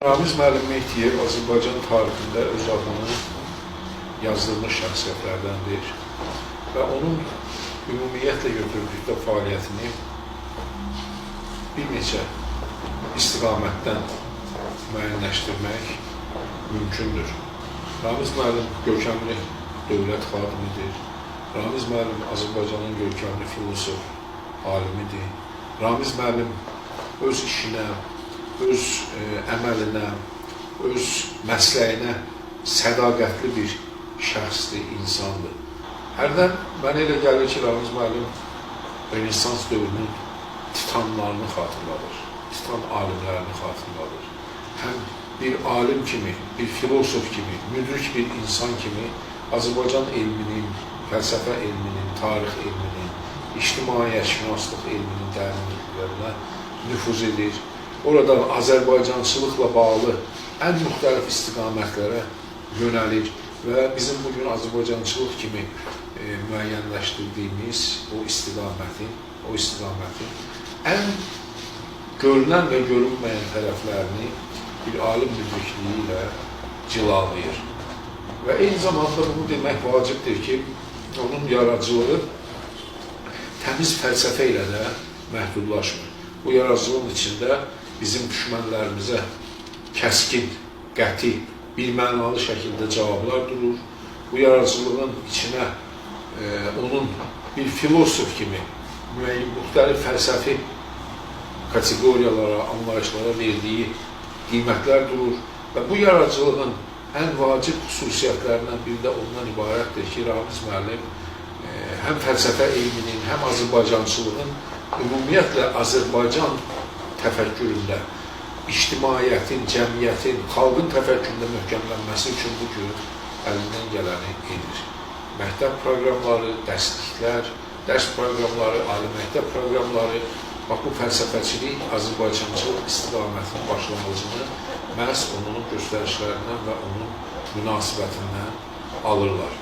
Ramiz müəllim Mehdiyev Azərbaycan tarixində öz adını yazdırmış şəxsiyyətlərdəndir və onun ümumiyyətlə götürdükdə fəaliyyətini bir neçə istiqamətdən müəyyənləşdirmək mümkündür. Ramiz müəllim görkəmli dövlət xadimidir. Ramiz müəllim Azərbaycanın görkəmli filosof, alimidir. Ramiz müəllim öz işinə, öz əməlinə, öz məsləyinə sədaqətli bir şəxsdir, insandır. Hərdən mənə elə gəlir ki, Ramiz müəllim Rənesans dövrünün titanlarını xatırladır, titan alimlərini xatırladır. Həm bir alim kimi, bir filosof kimi, müdrik bir insan kimi Azərbaycan elminin, fəlsəfə elminin, tarix elminin, ictimaiyyətşünaslıq elminin dərinliklərinə nüfuz edir. Orada Azərbaycançılıqla bağlı ən müxtəlif istiqamətlərə yönəlir və bizim bugün Azərbaycançılıq kimi müəyyənləşdirdiyimiz o istiqamətin ən görünən və görünməyən tərəflərini bir alim müdrikliyi ilə cilalayır. Və eyni zamanda bunu demək vacibdir ki, onun yaradıcılığı təmiz fəlsəfə ilə də məhdudlaşmır. Bu yaradıcılığın içində bizim düşmənlərimizə kəskin, qəti, birmənalı şəkildə cavablar durur. Bu yaradıcılığın içinə onun bir filosof kimi müxtəlif fəlsəfi kateqoriyalara, anlayışlara verdiyi qiymətlər durur. Və bu yaradıcılığın ən vacib xüsusiyyətlərindən biri də ondan ibarətdir ki, Ramiz müəllim həm fəlsəfə elminin, həm Azərbaycançılığın ümumiyyətlə Azərbaycan təfəkküründə, ictimaiyyətin, cəmiyyətin, xalqın təfəkküründə möhkəmlənməsi üçün bu gün əlindən gələni edir. Məktəb proqramları, dərsliklər, dərs proqramları, ali məktəb proqramları, bax bu fəlsəfəçilik, Azərbaycançılıq istiqamətinin başlanğıcını məhz onun göstərişlərindən və onun münasibətindən alırlar.